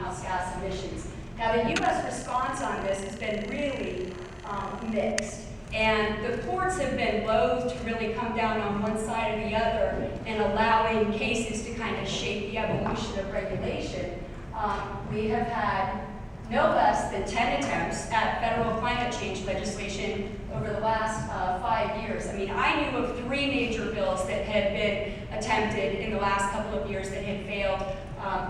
greenhouse gas emissions. Now, the U.S. response on this has been really mixed. And the courts have been loath to really come down on one side or the other and allowing cases to kind of shape the evolution of regulation. We have had no less than 10 attempts at federal climate change legislation over the last 5 years. I mean, I knew of 3 major bills that had been attempted in the last couple of years that had failed.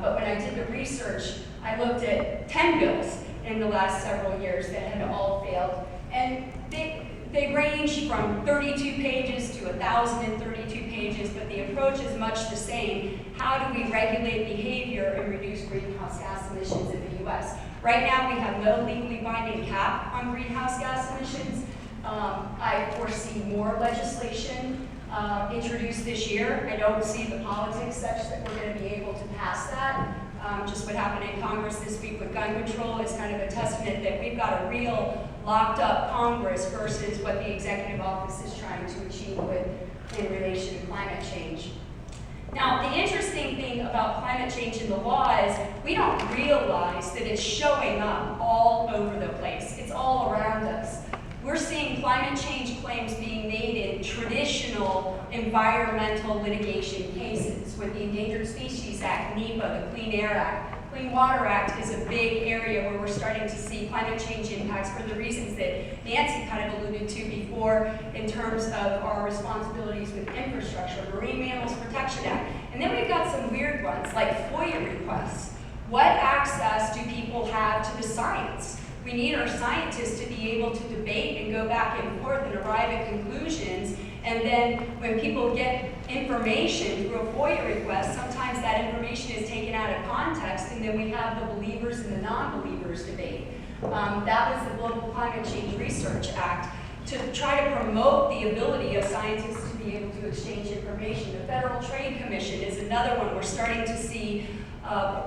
But when I did the research, I looked at 10 bills in the last several years that had all failed. And they range from 32 pages to 1,032 pages, but the approach is much the same. How do we regulate behavior and reduce greenhouse gas emissions in the U.S.? Right now, we have no legally binding cap on greenhouse gas emissions. I foresee more legislation introduced this year. I don't see the politics such that we're going to be able to pass that. Just what happened in Congress this week with gun control is kind of a testament that we've got a real locked up Congress versus what the executive office is trying to achieve in relation to climate change. Now, the interesting thing about climate change in the law is we don't realize that it's showing up all over the place. It's all around us. We're seeing climate change claims being made in traditional environmental litigation cases with the Endangered Species Act, NEPA, the Clean Air Act. Clean Water Act is a big area where we're starting to see climate change impacts for the reasons that Nancy kind of alluded to before in terms of our responsibilities with infrastructure, Marine Mammals Protection Act. And then we've got some weird ones like FOIA requests. What access do people have to the science? We need our scientists to be able to debate and go back and forth and arrive at conclusions. And then when people get information through a FOIA request, sometimes that information is taken out of context, and then we have the believers and the non-believers debate. That was the Global Climate Change Research Act to try to promote the ability of scientists to be able to exchange information. The Federal Trade Commission is another one. We're starting to see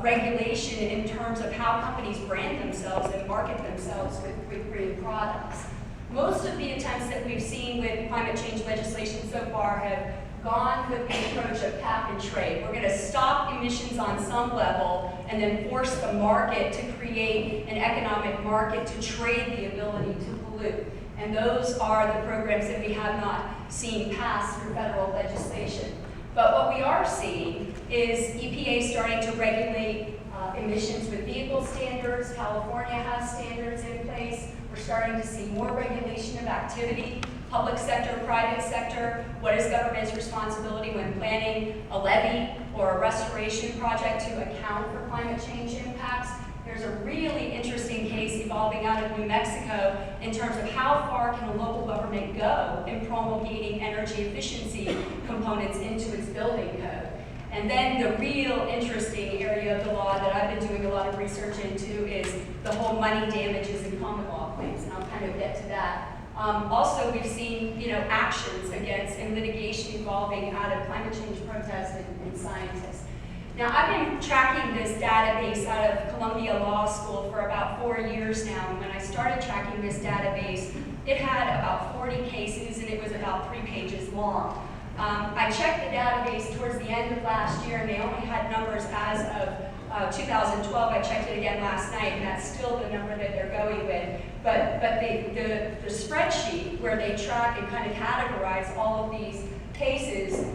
regulation in terms of how companies brand themselves and market themselves with green products. Most of the attempts that we've seen with climate change legislation so far have gone with the approach of cap and trade. We're going to stop emissions on some level and then force the market to create an economic market to trade the ability to pollute. And those are the programs that we have not seen pass through federal legislation. But what we are seeing is EPA starting to regulate emissions with vehicle standards. California has standards in place. We're starting to see more regulation of activity, public sector, private sector. What is government's responsibility when planning a levee or a restoration project to account for climate change impacts? There's a really interesting case evolving out of New Mexico in terms of how far can a local government go in promulgating energy efficiency components into its building code. And then the real interesting area of the law that I've been doing a lot of research into is the whole money damages and common law claims, and I'll kind of get to that. Also, we've seen actions against and litigation involving out of climate change protests and scientists. Now, I've been tracking this database out of Columbia Law School for about 4 years now, and when I started tracking this database, it had about 40 cases, and it was about 3 pages long. I checked the database towards the end of last year, and they only had numbers as of 2012. I checked it again last night, and that's still the number that they're going with. But the spreadsheet where they track and kind of categorize all of these cases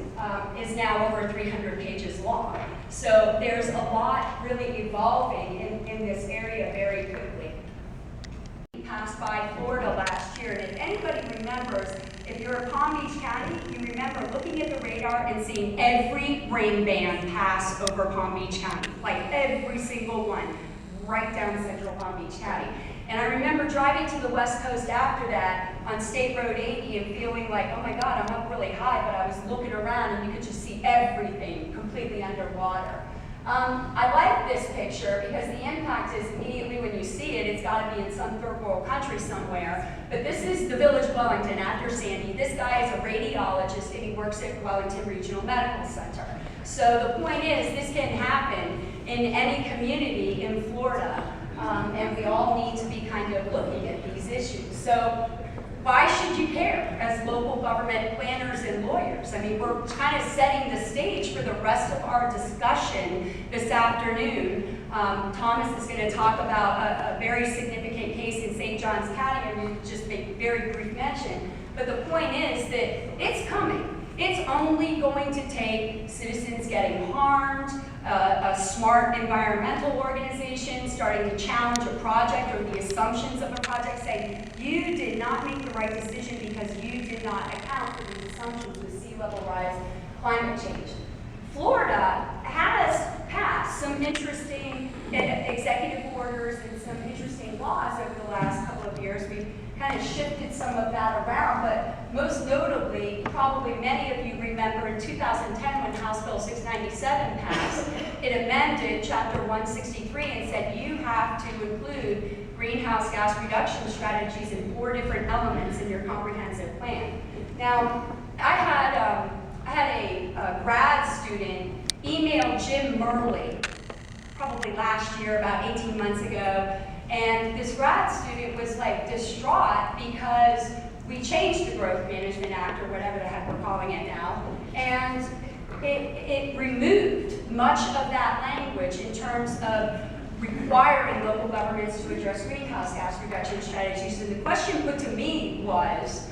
is now over 300 pages long. So there's a lot really evolving in this area very quickly. We passed by Florida last year, and if anybody remembers, if you're in Palm Beach County, you remember looking at the radar and seeing every rain band pass over Palm Beach County, like every single one, right down central Palm Beach County. And I remember driving to the West Coast after that on State Road 80 and feeling like, oh my God, I'm up really high, but I was looking around and you could just see everything completely underwater. I like this picture because the impact is immediately when you see it, it's got to be in some third world country somewhere. But this is the village of Wellington after Sandy. This guy is a radiologist and he works at Wellington Regional Medical Center. So the point is, this can happen in any community in Florida. And we all need to be kind of looking at these issues. So why should you care as local government planners and lawyers? I mean, we're kind of setting the stage for the rest of our discussion this afternoon. Thomas is going to talk about a very significant case in St. Johns County, and we'll just make very brief mention. But the point is that it's coming. It's only going to take citizens getting harmed, a smart environmental organization starting to challenge a project or the assumptions of a project, saying, you did not make the right decision because you did not account for these assumptions with sea level rise, climate change. Florida has passed some interesting executive orders and some interesting laws over the last couple of years. We've kind of shifted some of that around, but most notably, probably many of you remember in 2010 when House Bill 697 passed, it amended Chapter 163 and said you have to include greenhouse gas reduction strategies in 4 different elements in your comprehensive plan. Now, I had a grad student email Jim Murley, probably last year, about 18 months ago, and this grad student was like distraught because we changed the Growth Management Act, or whatever the heck we're calling it now, and it removed much of that language in terms of requiring local governments to address greenhouse gas reduction strategies. And the question put to me was,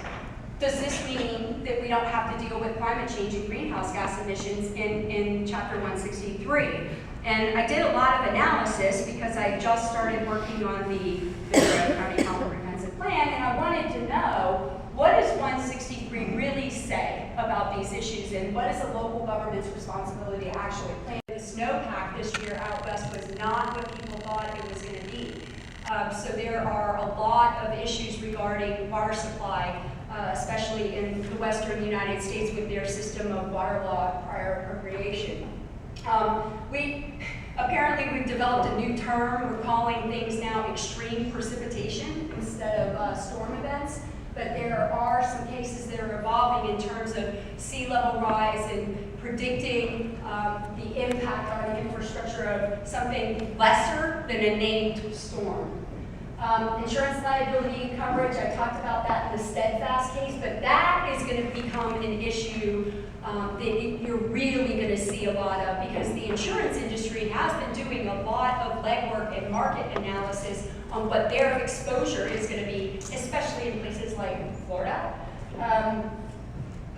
does this mean that we don't have to deal with climate change and greenhouse gas emissions in Chapter 163? And I did a lot of analysis because I just started working on the Ventura County Comprehensive Plan, and I wanted to know, what does 163 really say about these issues, and what is a local government's responsibility to actually plan? The snowpack this year out west was not what people thought it was going to be. So there are a lot of issues regarding water supply, especially in the western United States with their system of water law prior appropriation. We've developed a new term. We're calling things now extreme precipitation instead of storm events. But there are some cases that are evolving in terms of sea level rise and predicting the impact on the infrastructure of something lesser than a named storm. Insurance liability coverage, I talked about that in the Steadfast case, but that is going to become an issue that you're really going to see a lot of, because the insurance industry has been doing a lot of legwork and market analysis on what their exposure is going to be, especially in places like Florida.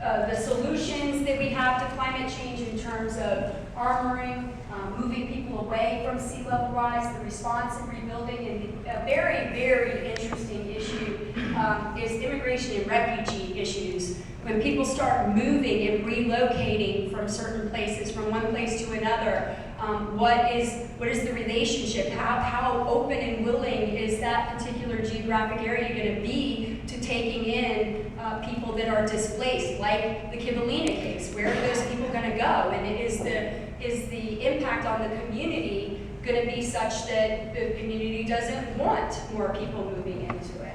The solutions that we have to climate change in terms of armoring, moving people away from sea level rise, the response and rebuilding, and a very, very interesting issue is immigration and refugee issues. When people start moving and relocating from certain places, from one place to another, what is the relationship? How open and willing is that particular geographic area going to be to taking in people that are displaced, like the Kivalina case? Where are those people going to go? And is the impact on the community going to be such that the community doesn't want more people moving into it?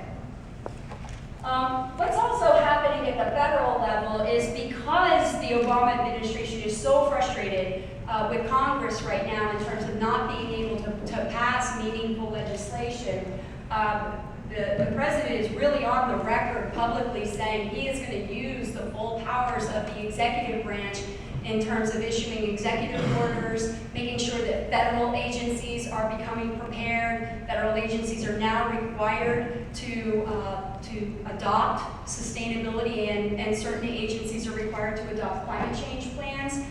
What's also happening at the federal level is, because the Obama administration is so frustrated with Congress right now in terms of not being able to pass meaningful legislation, the president is really on the record publicly saying he is going to use the full powers of the executive branch in terms of issuing executive orders, making sure that federal agencies are becoming prepared. Federal agencies are now required to adopt sustainability, and certain agencies are required to adopt climate change plans.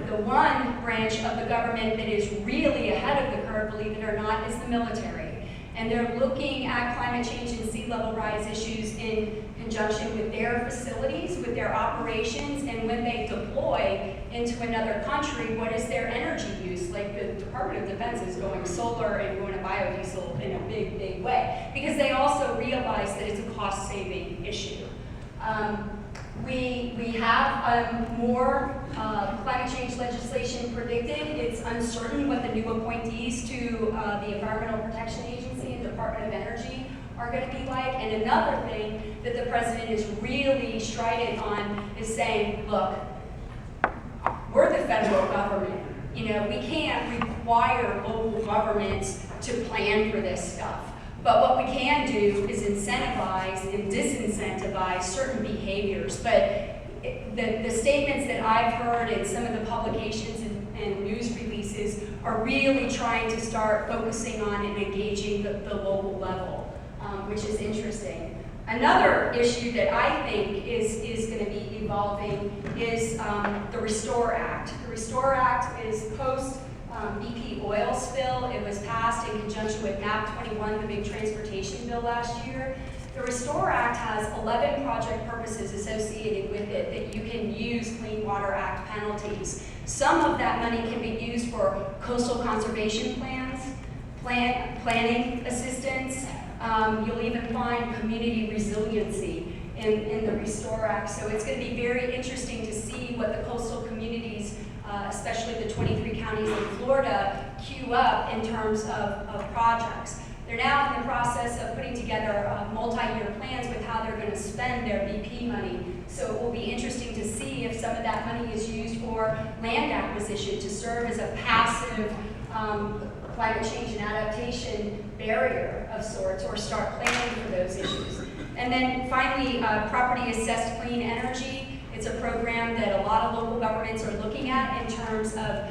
The one branch of the government that is really ahead of the curve, believe it or not, is the military. And they're looking at climate change and sea level rise issues in conjunction with their facilities, with their operations, and when they deploy into another country, what is their energy use? Like the Department of Defense is going solar and going to biodiesel in a big, big way, because they also realize that it's a cost-saving issue. We have more climate change legislation predicted. It's uncertain what the new appointees to the Environmental Protection Agency and Department of Energy are going to be like. And another thing that the president is really strident on is saying, look, we're the federal government. You know, we can't require local governments to plan for this stuff. But what we can do is incentivize and disincentivize certain behaviors. But the statements that I've heard in some of the publications and news releases are really trying to start focusing on and engaging the local level, which is interesting. Another issue that I think is going to be evolving is the Restore Act. The Restore Act is post BP oil spill. It was passed in conjunction with MAP 21, the big transportation bill last year. The Restore Act has 11 project purposes associated with it that you can use Clean Water Act penalties. Some of that money can be used for coastal conservation plans, planning assistance. You'll even find community resiliency in the Restore Act. So it's going to be very interesting to see what the coastal communities, especially the 23 counties in Florida, queue up in terms of projects. They're now in the process of putting together multi-year plans with how they're going to spend their BP money. So it will be interesting to see if some of that money is used for land acquisition to serve as a passive climate change and adaptation barrier of sorts, or start planning for those issues. And then finally, property assessed clean energy. It's a program that a lot of local governments are looking at in terms of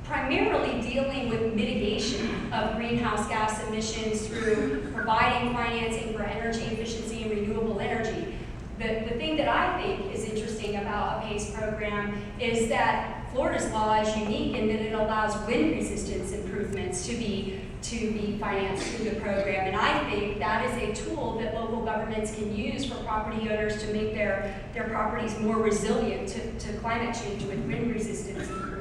primarily dealing with mitigation of greenhouse gas emissions through providing financing for energy efficiency and renewable energy. The thing that I think is interesting about a PACE program is that Florida's law is unique in that it allows wind resistance improvements to be financed through the program. And I think that is a tool that local governments can use for property owners to make their properties more resilient to climate change with wind resistance improvements.